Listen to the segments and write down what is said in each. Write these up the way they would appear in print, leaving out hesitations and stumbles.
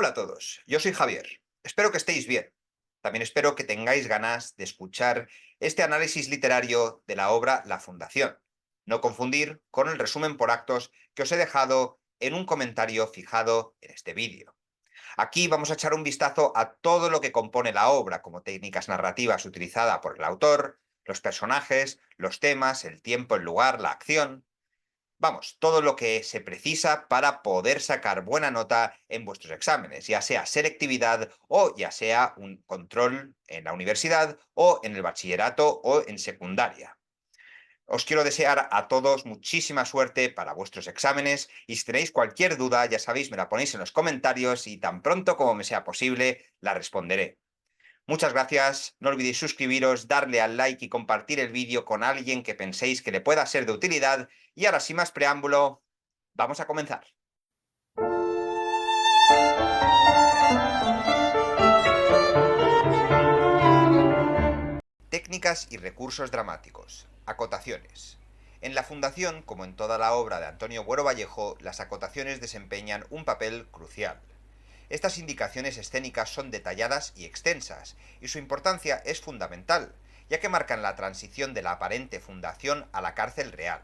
Hola a todos, yo soy Javier. Espero que estéis bien. También espero que tengáis ganas de escuchar este análisis literario de la obra La Fundación. No confundir con el resumen por actos que os he dejado en un comentario fijado en este vídeo. Aquí vamos a echar un vistazo a todo lo que compone la obra, como técnicas narrativas utilizadas por el autor, los personajes, los temas, el tiempo, el lugar, la acción. Vamos, todo lo que se precisa para poder sacar buena nota en vuestros exámenes, ya sea selectividad o ya sea un control en la universidad o en el bachillerato o en secundaria. Os quiero desear a todos muchísima suerte para vuestros exámenes y si tenéis cualquier duda, ya sabéis, me la ponéis en los comentarios y tan pronto como me sea posible, la responderé. Muchas gracias, no olvidéis suscribiros, darle al like y compartir el vídeo con alguien que penséis que le pueda ser de utilidad. Y ahora, sin más preámbulo, vamos a comenzar. Técnicas y recursos dramáticos. Acotaciones. En la Fundación, como en toda la obra de Antonio Buero Vallejo, las acotaciones desempeñan un papel crucial. Estas indicaciones escénicas son detalladas y extensas, y su importancia es fundamental, ya que marcan la transición de la aparente fundación a la cárcel real.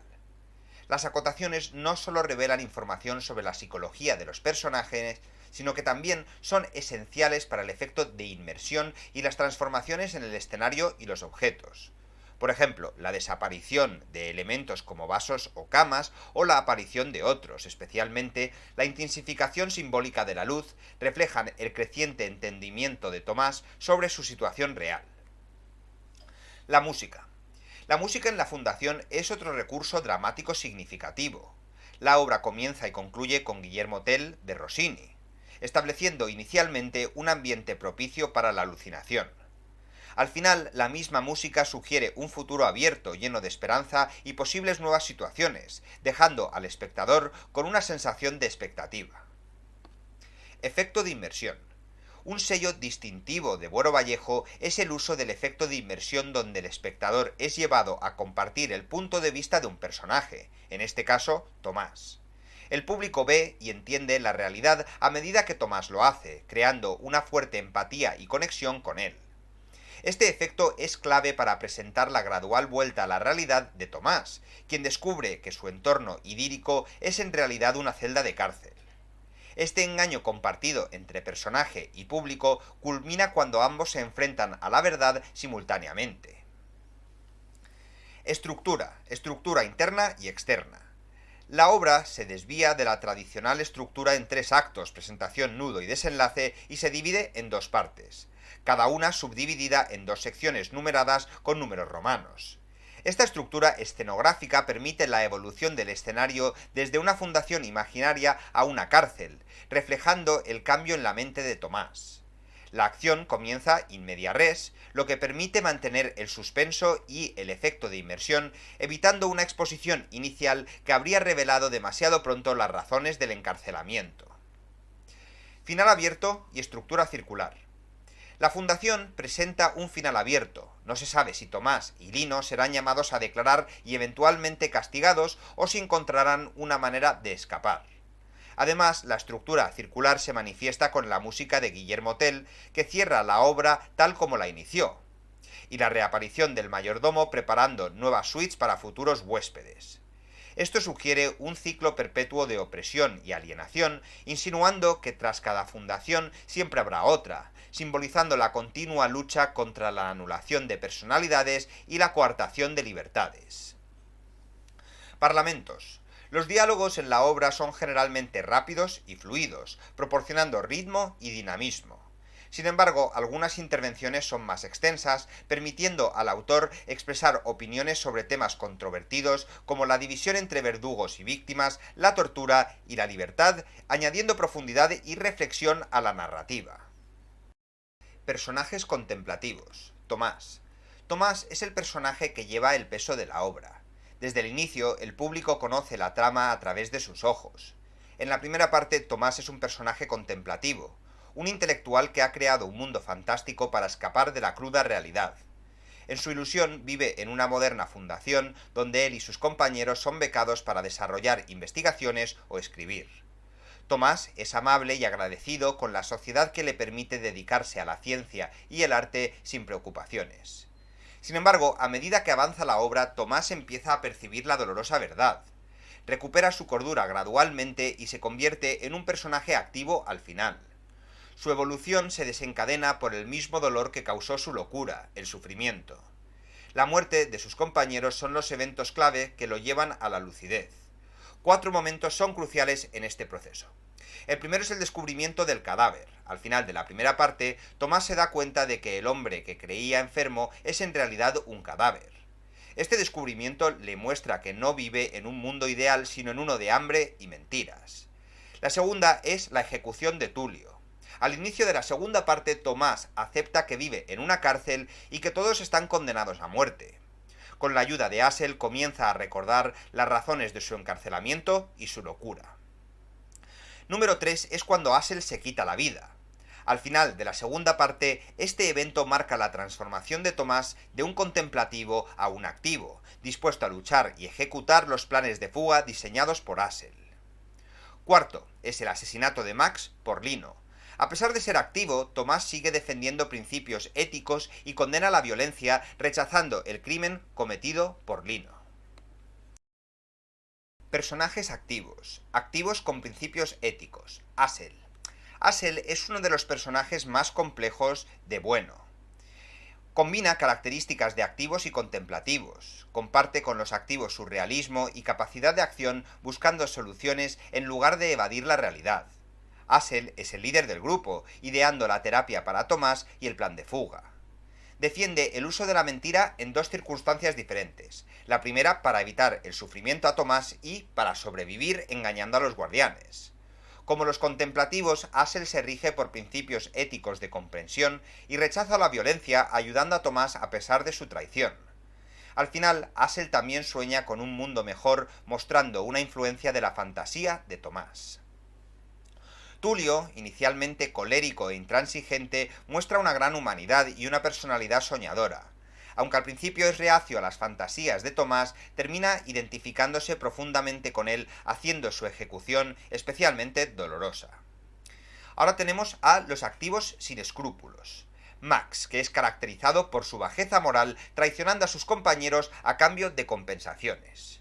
Las acotaciones no solo revelan información sobre la psicología de los personajes, sino que también son esenciales para el efecto de inmersión y las transformaciones en el escenario y los objetos. Por ejemplo, la desaparición de elementos como vasos o camas o la aparición de otros, especialmente la intensificación simbólica de la luz, reflejan el creciente entendimiento de Tomás sobre su situación real. La música. La música en la Fundación es otro recurso dramático significativo. La obra comienza y concluye con Guillermo Tell de Rossini, estableciendo inicialmente un ambiente propicio para la alucinación. Al final, la misma música sugiere un futuro abierto, lleno de esperanza y posibles nuevas situaciones, dejando al espectador con una sensación de expectativa. Efecto de inmersión. Un sello distintivo de Buero Vallejo es el uso del efecto de inmersión donde el espectador es llevado a compartir el punto de vista de un personaje, en este caso, Tomás. El público ve y entiende la realidad a medida que Tomás lo hace, creando una fuerte empatía y conexión con él. Este efecto es clave para presentar la gradual vuelta a la realidad de Tomás, quien descubre que su entorno idílico es en realidad una celda de cárcel. Este engaño compartido entre personaje y público culmina cuando ambos se enfrentan a la verdad simultáneamente. Estructura interna y externa. La obra se desvía de la tradicional estructura en tres actos, presentación, nudo y desenlace, y se divide en dos partes, cada una subdividida en dos secciones numeradas con números romanos. Esta estructura escenográfica permite la evolución del escenario desde una fundación imaginaria a una cárcel, reflejando el cambio en la mente de Tomás. La acción comienza in media res, lo que permite mantener el suspenso y el efecto de inmersión, evitando una exposición inicial que habría revelado demasiado pronto las razones del encarcelamiento. Final abierto y estructura circular. La Fundación presenta un final abierto. No se sabe si Tomás y Lino serán llamados a declarar y eventualmente castigados o si encontrarán una manera de escapar. Además, la estructura circular se manifiesta con la música de Guillermo Tell, que cierra la obra tal como la inició, y la reaparición del mayordomo preparando nuevas suites para futuros huéspedes. Esto sugiere un ciclo perpetuo de opresión y alienación, insinuando que tras cada fundación siempre habrá otra, simbolizando la continua lucha contra la anulación de personalidades y la coartación de libertades. Parlamentos. Los diálogos en la obra son generalmente rápidos y fluidos, proporcionando ritmo y dinamismo. Sin embargo, algunas intervenciones son más extensas, permitiendo al autor expresar opiniones sobre temas controvertidos como la división entre verdugos y víctimas, la tortura y la libertad, añadiendo profundidad y reflexión a la narrativa. Personajes contemplativos. Tomás. Tomás es el personaje que lleva el peso de la obra. Desde el inicio, el público conoce la trama a través de sus ojos. En la primera parte, Tomás es un personaje contemplativo, un intelectual que ha creado un mundo fantástico para escapar de la cruda realidad. En su ilusión vive en una moderna fundación donde él y sus compañeros son becados para desarrollar investigaciones o escribir. Tomás es amable y agradecido con la sociedad que le permite dedicarse a la ciencia y el arte sin preocupaciones. Sin embargo, a medida que avanza la obra, Tomás empieza a percibir la dolorosa verdad. Recupera su cordura gradualmente y se convierte en un personaje activo al final. Su evolución se desencadena por el mismo dolor que causó su locura, el sufrimiento. La muerte de sus compañeros son los eventos clave que lo llevan a la lucidez. 4 momentos son cruciales en este proceso. El primero es el descubrimiento del cadáver. Al final de la primera parte, Tomás se da cuenta de que el hombre que creía enfermo es en realidad un cadáver. Este descubrimiento le muestra que no vive en un mundo ideal, sino en uno de hambre y mentiras. La segunda es la ejecución de Tulio. Al inicio de la segunda parte, Tomás acepta que vive en una cárcel y que todos están condenados a muerte. Con la ayuda de Hassel comienza a recordar las razones de su encarcelamiento y su locura. Número 3 es cuando Hassel se quita la vida. Al final de la segunda parte, este evento marca la transformación de Tomás de un contemplativo a un activo, dispuesto a luchar y ejecutar los planes de fuga diseñados por Hassel. Cuarto es el asesinato de Max por Lino. A pesar de ser activo, Tomás sigue defendiendo principios éticos y condena la violencia, rechazando el crimen cometido por Lino. Personajes activos. Activos con principios éticos. Hassel. Hassel es uno de los personajes más complejos de Bueno. Combina características de activos y contemplativos. Comparte con los activos su realismo y capacidad de acción buscando soluciones en lugar de evadir la realidad. Hassel es el líder del grupo, ideando la terapia para Tomás y el plan de fuga. Defiende el uso de la mentira en 2 circunstancias diferentes. La primera para evitar el sufrimiento a Tomás y para sobrevivir engañando a los guardianes. Como los contemplativos, Hassel se rige por principios éticos de comprensión y rechaza la violencia, ayudando a Tomás a pesar de su traición. Al final, Hassel también sueña con un mundo mejor, mostrando una influencia de la fantasía de Tomás. Tulio, inicialmente colérico e intransigente, muestra una gran humanidad y una personalidad soñadora. Aunque al principio es reacio a las fantasías de Tomás, termina identificándose profundamente con él, haciendo su ejecución especialmente dolorosa. Ahora tenemos a los activos sin escrúpulos. Max, que es caracterizado por su bajeza moral, traicionando a sus compañeros a cambio de compensaciones.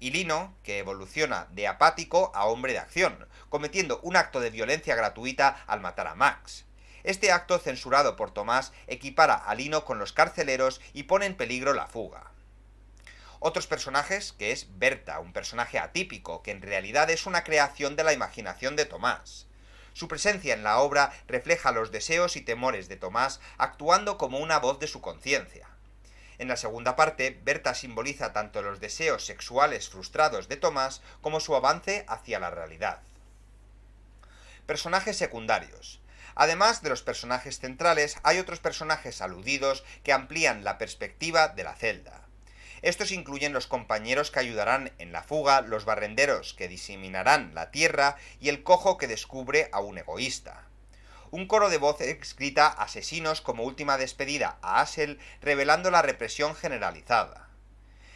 Y Lino, que evoluciona de apático a hombre de acción, cometiendo un acto de violencia gratuita al matar a Max. Este acto, censurado por Tomás, equipara a Lino con los carceleros y pone en peligro la fuga. Otros personajes, que es Berta, un personaje atípico, que en realidad es una creación de la imaginación de Tomás. Su presencia en la obra refleja los deseos y temores de Tomás, actuando como una voz de su conciencia. En la segunda parte, Berta simboliza tanto los deseos sexuales frustrados de Tomás como su avance hacia la realidad. Personajes secundarios. Además de los personajes centrales, hay otros personajes aludidos que amplían la perspectiva de la celda. Estos incluyen los compañeros que ayudarán en la fuga, los barrenderos que diseminarán la tierra y el cojo que descubre a un egoísta. Un coro de voces grita asesinos como última despedida a Hassel, revelando la represión generalizada.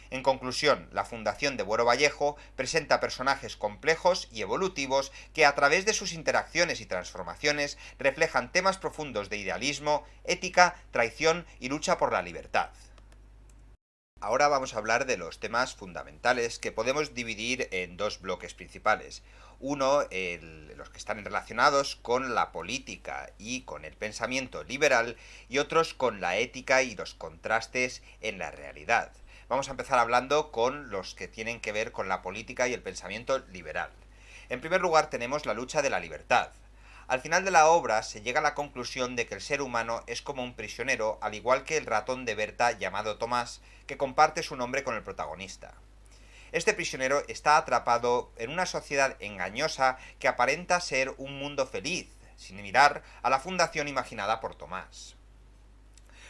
En conclusión, la Fundación de Buero Vallejo presenta personajes complejos y evolutivos que a través de sus interacciones y transformaciones reflejan temas profundos de idealismo, ética, traición y lucha por la libertad. Ahora vamos a hablar de los temas fundamentales que podemos dividir en 2 bloques principales. Uno, los que están relacionados con la política y con el pensamiento liberal, y otros con la ética y los contrastes en la realidad. Vamos a empezar hablando con los que tienen que ver con la política y el pensamiento liberal. En primer lugar tenemos la lucha de la libertad. Al final de la obra se llega a la conclusión de que el ser humano es como un prisionero, al igual que el ratón de Berta llamado Tomás, que comparte su nombre con el protagonista. Este prisionero está atrapado en una sociedad engañosa que aparenta ser un mundo feliz, sin mirar a la fundación imaginada por Tomás.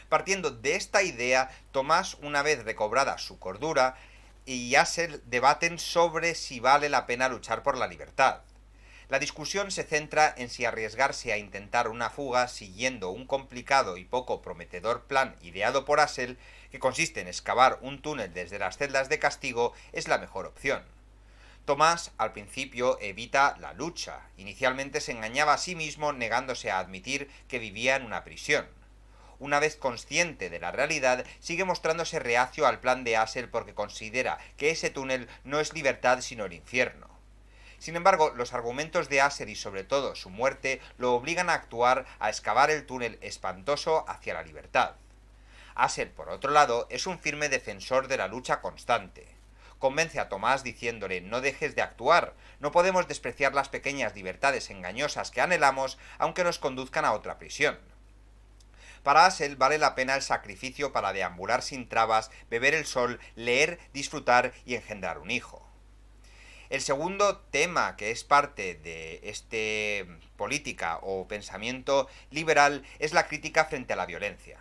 Partiendo de esta idea, Tomás, una vez recobrada su cordura, y Hassel debaten sobre si vale la pena luchar por la libertad. La discusión se centra en si arriesgarse a intentar una fuga siguiendo un complicado y poco prometedor plan ideado por Hassel, que consiste en excavar un túnel desde las celdas de castigo, es la mejor opción. Tomás, al principio, evita la lucha. Inicialmente se engañaba a sí mismo negándose a admitir que vivía en una prisión. Una vez consciente de la realidad, sigue mostrándose reacio al plan de Hassel porque considera que ese túnel no es libertad sino el infierno. Sin embargo, los argumentos de Hassel y sobre todo su muerte lo obligan a actuar, a excavar el túnel espantoso hacia la libertad. Hassel, por otro lado, es un firme defensor de la lucha constante. Convence a Tomás diciéndole: no dejes de actuar, no podemos despreciar las pequeñas libertades engañosas que anhelamos aunque nos conduzcan a otra prisión. Para Hassel vale la pena el sacrificio para deambular sin trabas, beber el sol, leer, disfrutar y engendrar un hijo. El segundo tema que es parte de este política o pensamiento liberal es la crítica frente a la violencia.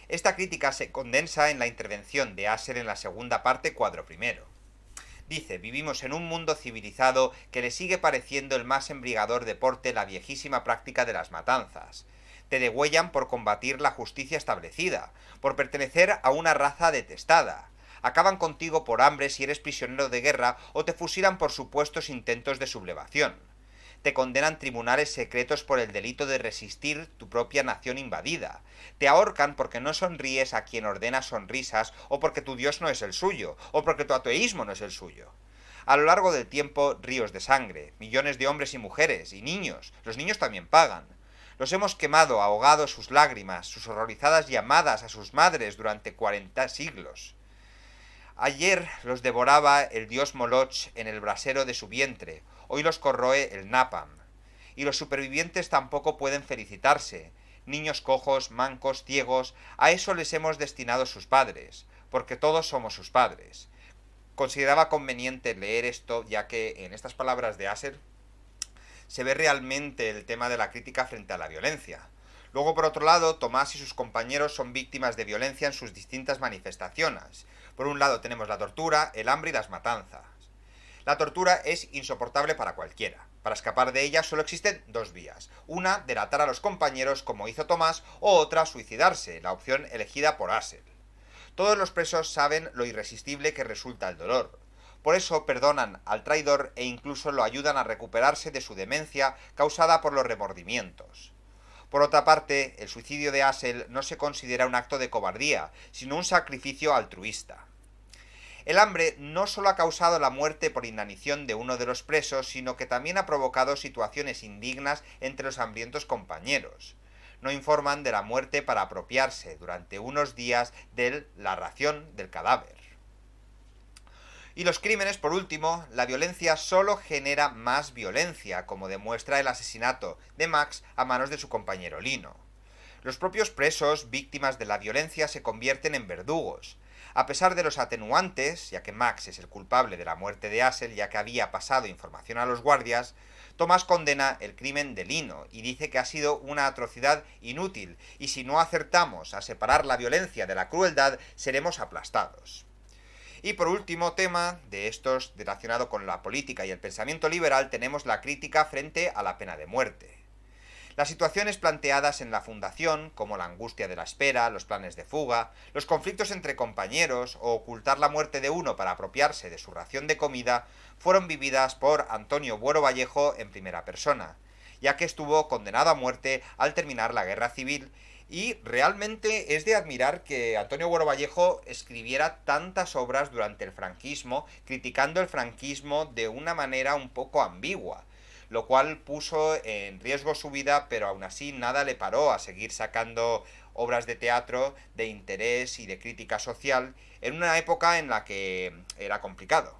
Esta crítica se condensa en la intervención de Hassel en la segunda parte, cuadro primero. Dice: vivimos en un mundo civilizado que le sigue pareciendo el más embriagador deporte la viejísima práctica de las matanzas. Te degüellan por combatir la justicia establecida, por pertenecer a una raza detestada. Acaban contigo por hambre si eres prisionero de guerra o te fusilan por supuestos intentos de sublevación. Te condenan tribunales secretos por el delito de resistir tu propia nación invadida. Te ahorcan porque no sonríes a quien ordena sonrisas, o porque tu Dios no es el suyo, o porque tu ateísmo no es el suyo. A lo largo del tiempo, ríos de sangre, millones de hombres y mujeres, y niños. Los niños también pagan. Los hemos quemado, ahogado sus lágrimas, sus horrorizadas llamadas a sus madres durante 40 siglos. Ayer los devoraba el dios Moloch en el brasero de su vientre, hoy los corroe el napalm. Y los supervivientes tampoco pueden felicitarse. Niños cojos, mancos, ciegos, a eso les hemos destinado sus padres, porque todos somos sus padres. Consideraba conveniente leer esto, ya que en estas palabras de Hassel se ve realmente el tema de la crítica frente a la violencia. Luego, por otro lado, Tomás y sus compañeros son víctimas de violencia en sus distintas manifestaciones. Por un lado tenemos la tortura, el hambre y las matanzas. La tortura es insoportable para cualquiera. Para escapar de ella solo existen dos vías. Una, delatar a los compañeros como hizo Tomás, o otra, suicidarse, la opción elegida por Hassel. Todos los presos saben lo irresistible que resulta el dolor. Por eso perdonan al traidor e incluso lo ayudan a recuperarse de su demencia causada por los remordimientos. Por otra parte, el suicidio de Hassel no se considera un acto de cobardía, sino un sacrificio altruista. El hambre no solo ha causado la muerte por inanición de uno de los presos, sino que también ha provocado situaciones indignas entre los hambrientos compañeros. No informan de la muerte para apropiarse durante unos días de la ración del cadáver. Y los crímenes, por último, la violencia solo genera más violencia, como demuestra el asesinato de Max a manos de su compañero Lino. Los propios presos, víctimas de la violencia, se convierten en verdugos. A pesar de los atenuantes, ya que Max es el culpable de la muerte de Hassel, ya que había pasado información a los guardias, Tomás condena el crimen de Lino y dice que ha sido una atrocidad inútil, y si no acertamos a separar la violencia de la crueldad, seremos aplastados. Y por último tema de estos relacionado con la política y el pensamiento liberal, tenemos la crítica frente a la pena de muerte. Las situaciones planteadas en la fundación, como la angustia de la espera, los planes de fuga, los conflictos entre compañeros o ocultar la muerte de uno para apropiarse de su ración de comida, fueron vividas por Antonio Buero Vallejo en primera persona, ya que estuvo condenado a muerte al terminar la Guerra Civil. Y realmente es de admirar que Antonio Buero Vallejo escribiera tantas obras durante el franquismo, criticando el franquismo de una manera un poco ambigua, lo cual puso en riesgo su vida, pero aún así nada le paró a seguir sacando obras de teatro de interés y de crítica social en una época en la que era complicado.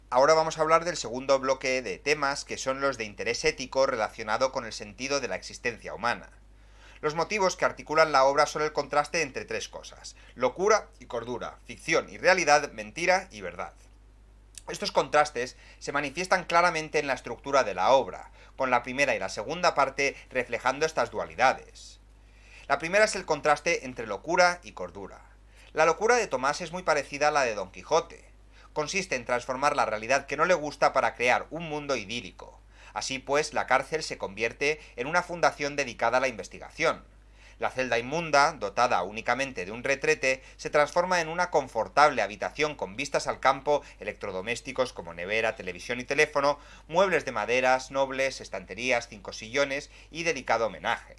Ahora vamos a hablar del segundo bloque de temas, que son los de interés ético relacionado con el sentido de la existencia humana. Los motivos que articulan la obra son el contraste entre tres cosas: locura y cordura, ficción y realidad, mentira y verdad. Estos contrastes se manifiestan claramente en la estructura de la obra, con la primera y la segunda parte reflejando estas dualidades. La primera es el contraste entre locura y cordura. La locura de Tomás es muy parecida a la de Don Quijote. Consiste en transformar la realidad que no le gusta para crear un mundo idílico. Así pues, la cárcel se convierte en una fundación dedicada a la investigación. La celda inmunda, dotada únicamente de un retrete, se transforma en una confortable habitación con vistas al campo, electrodomésticos como nevera, televisión y teléfono, muebles de maderas nobles, estanterías, 5 sillones y delicado homenaje.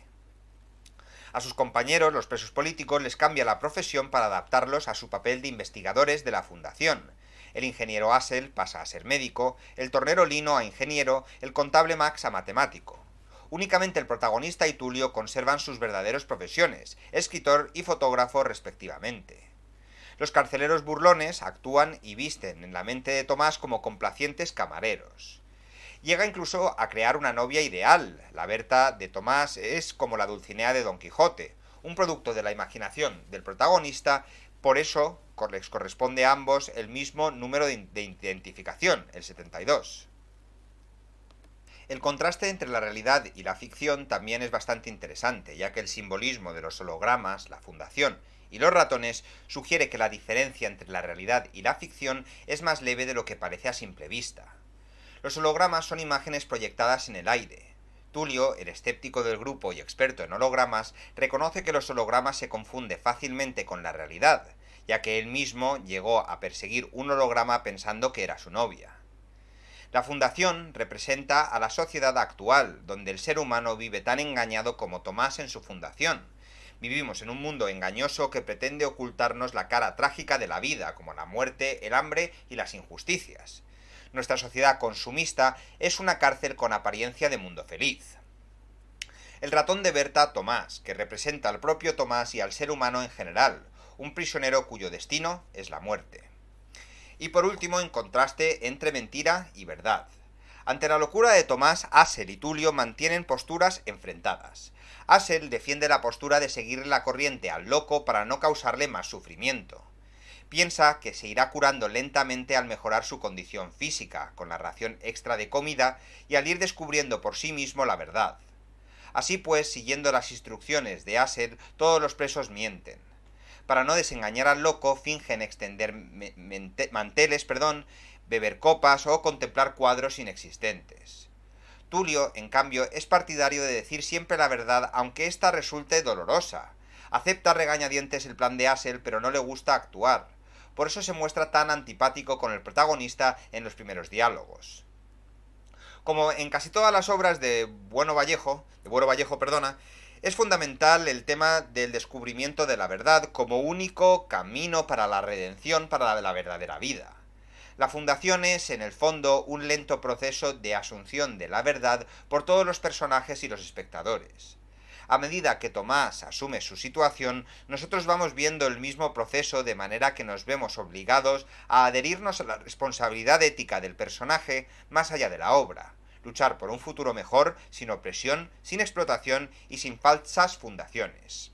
A sus compañeros, los presos políticos, les cambia la profesión para adaptarlos a su papel de investigadores de la fundación. El ingeniero Hassel pasa a ser médico, el tornero Lino a ingeniero, el contable Max a matemático. Únicamente el protagonista y Tulio conservan sus verdaderas profesiones, escritor y fotógrafo respectivamente. Los carceleros burlones actúan y visten en la mente de Tomás como complacientes camareros. Llega incluso a crear una novia ideal. La Berta de Tomás es como la Dulcinea de Don Quijote, un producto de la imaginación del protagonista, por eso les corresponde a ambos el mismo número de identificación, el 72. El contraste entre la realidad y la ficción también es bastante interesante, ya que el simbolismo de los hologramas, la fundación y los ratones sugiere que la diferencia entre la realidad y la ficción es más leve de lo que parece a simple vista. Los hologramas son imágenes proyectadas en el aire. Tulio, el escéptico del grupo y experto en hologramas, reconoce que los hologramas se confunde fácilmente con la realidad, ya que él mismo llegó a perseguir un holograma pensando que era su novia. La fundación representa a la sociedad actual, donde el ser humano vive tan engañado como Tomás en su fundación. Vivimos en un mundo engañoso que pretende ocultarnos la cara trágica de la vida, como la muerte, el hambre y las injusticias. Nuestra sociedad consumista es una cárcel con apariencia de mundo feliz. El ratón de Berta, Tomás, que representa al propio Tomás y al ser humano en general, un prisionero cuyo destino es la muerte. Y por último, en contraste entre mentira y verdad. Ante la locura de Tomás, Hassel y Tulio mantienen posturas enfrentadas. Hassel defiende la postura de seguir la corriente al loco para no causarle más sufrimiento. Piensa que se irá curando lentamente al mejorar su condición física, con la ración extra de comida y al ir descubriendo por sí mismo la verdad. Así pues, siguiendo las instrucciones de Hassel, todos los presos mienten. Para no desengañar al loco, fingen extender manteles, beber copas o contemplar cuadros inexistentes. Tulio, en cambio, es partidario de decir siempre la verdad, aunque ésta resulte dolorosa. Acepta regañadientes el plan de Hassel, pero no le gusta actuar. Por eso se muestra tan antipático con el protagonista en los primeros diálogos. Como en casi todas las obras de Buero Vallejo, es fundamental el tema del descubrimiento de la verdad como único camino para la redención, para la verdadera vida. La fundación es, en el fondo, un lento proceso de asunción de la verdad por todos los personajes y los espectadores. A medida que Tomás asume su situación, nosotros vamos viendo el mismo proceso, de manera que nos vemos obligados a adherirnos a la responsabilidad ética del personaje más allá de la obra. Luchar por un futuro mejor, sin opresión, sin explotación y sin falsas fundaciones.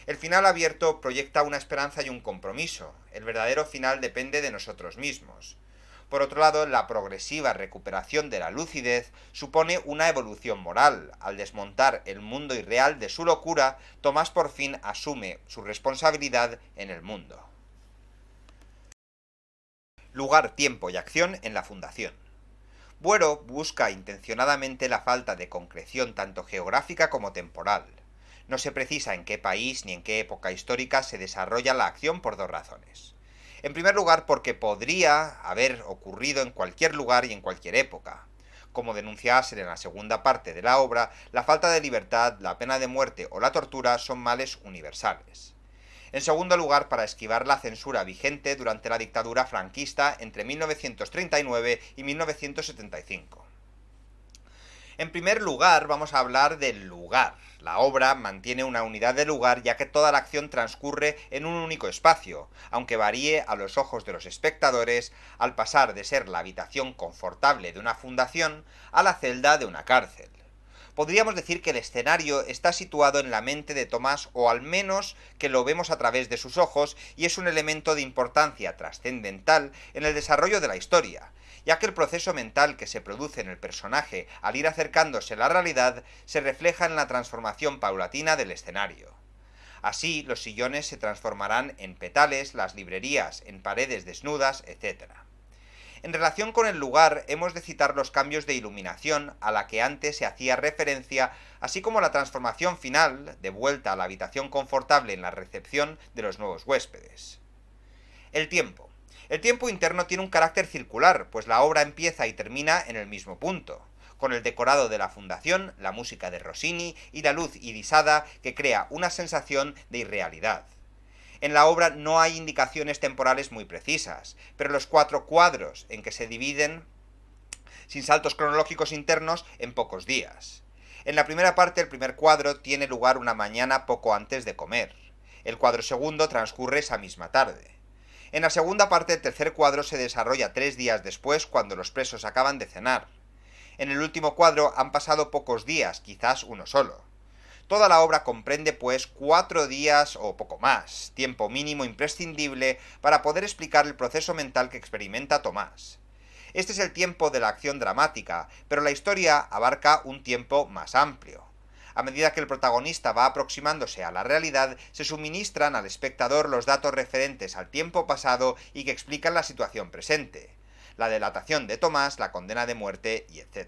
El final abierto proyecta una esperanza y un compromiso. El verdadero final depende de nosotros mismos. Por otro lado, la progresiva recuperación de la lucidez supone una evolución moral. Al desmontar el mundo irreal de su locura, Tomás por fin asume su responsabilidad en el mundo. Lugar, tiempo y acción en la fundación. Buero busca intencionadamente la falta de concreción tanto geográfica como temporal. No se precisa en qué país ni en qué época histórica se desarrolla la acción por dos razones. En primer lugar, porque podría haber ocurrido en cualquier lugar y en cualquier época. Como denuncia Hassel en la segunda parte de la obra, la falta de libertad, la pena de muerte o la tortura son males universales. En segundo lugar, para esquivar la censura vigente durante la dictadura franquista entre 1939 y 1975. En primer lugar, vamos a hablar del lugar. La obra mantiene una unidad de lugar, ya que toda la acción transcurre en un único espacio, aunque varíe a los ojos de los espectadores al pasar de ser la habitación confortable de una fundación a la celda de una cárcel. Podríamos decir que el escenario está situado en la mente de Tomás, o al menos que lo vemos a través de sus ojos, y es un elemento de importancia trascendental en el desarrollo de la historia, ya que el proceso mental que se produce en el personaje al ir acercándose a la realidad se refleja en la transformación paulatina del escenario. Así, los sillones se transformarán en petales, las librerías en paredes desnudas, etc. En relación con el lugar, hemos de citar los cambios de iluminación a la que antes se hacía referencia, así como la transformación final, de vuelta a la habitación confortable en la recepción de los nuevos huéspedes. El tiempo. El tiempo interno tiene un carácter circular, pues la obra empieza y termina en el mismo punto, con el decorado de la fundación, la música de Rossini y la luz irisada que crea una sensación de irrealidad. En la obra no hay indicaciones temporales muy precisas, pero los 4 cuadros en que se dividen, sin saltos cronológicos internos, en pocos días. En la primera parte, el primer cuadro tiene lugar una mañana poco antes de comer. El cuadro segundo transcurre esa misma tarde. En la segunda parte, el tercer cuadro se desarrolla 3 días después, cuando los presos acaban de cenar. En el último cuadro han pasado pocos días, quizás uno solo. Toda la obra comprende, pues, 4 días o poco más, tiempo mínimo imprescindible para poder explicar el proceso mental que experimenta Tomás. Este es el tiempo de la acción dramática, pero la historia abarca un tiempo más amplio. A medida que el protagonista va aproximándose a la realidad, se suministran al espectador los datos referentes al tiempo pasado y que explican la situación presente, la delatación de Tomás, la condena de muerte y etc.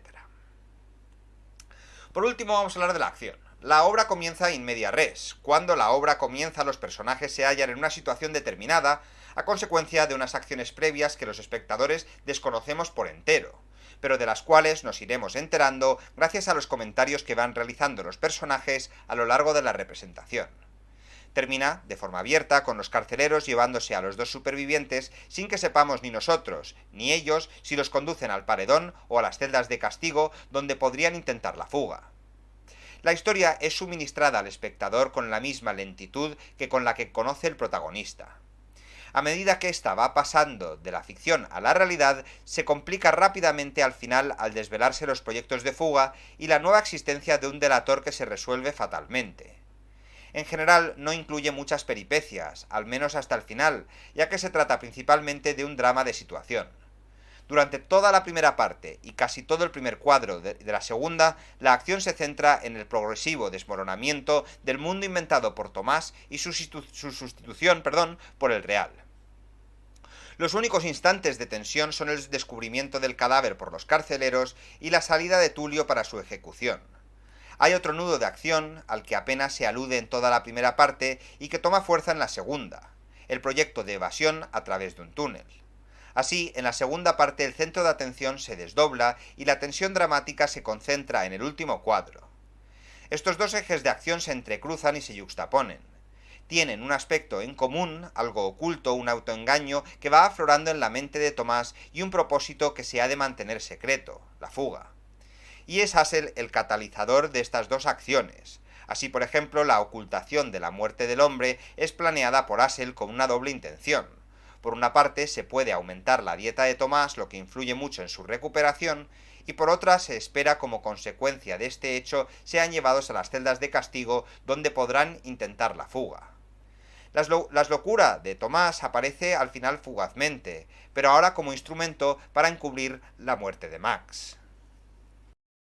Por último, vamos a hablar de la acción. La obra comienza in media res. Cuando la obra comienza, los personajes se hallan en una situación determinada a consecuencia de unas acciones previas que los espectadores desconocemos por entero, pero de las cuales nos iremos enterando gracias a los comentarios que van realizando los personajes a lo largo de la representación. Termina, de forma abierta, con los carceleros llevándose a los 2 supervivientes sin que sepamos ni nosotros ni ellos si los conducen al paredón o a las celdas de castigo donde podrían intentar la fuga. La historia es suministrada al espectador con la misma lentitud que con la que conoce el protagonista. A medida que ésta va pasando de la ficción a la realidad, se complica rápidamente al final al desvelarse los proyectos de fuga y la nueva existencia de un delator que se resuelve fatalmente. En general no incluye muchas peripecias, al menos hasta el final, ya que se trata principalmente de un drama de situación. Durante toda la primera parte y casi todo el primer cuadro de la segunda, la acción se centra en el progresivo desmoronamiento del mundo inventado por Tomás y su sustitución por el real. Los únicos instantes de tensión son el descubrimiento del cadáver por los carceleros y la salida de Tulio para su ejecución. Hay otro nudo de acción al que apenas se alude en toda la primera parte y que toma fuerza en la segunda, el proyecto de evasión a través de un túnel. Así, en la segunda parte el centro de atención se desdobla y la tensión dramática se concentra en el último cuadro. Estos 2 ejes de acción se entrecruzan y se yuxtaponen. Tienen un aspecto en común, algo oculto, un autoengaño que va aflorando en la mente de Tomás y un propósito que se ha de mantener secreto, la fuga. Y es Hassel el catalizador de estas 2 acciones. Así, por ejemplo, la ocultación de la muerte del hombre es planeada por Hassel con una doble intención. Por una parte, se puede aumentar la dieta de Tomás, lo que influye mucho en su recuperación, y por otra, se espera como consecuencia de este hecho sean llevados a las celdas de castigo, donde podrán intentar la fuga. La locura de Tomás aparece al final fugazmente, pero ahora como instrumento para encubrir la muerte de Max.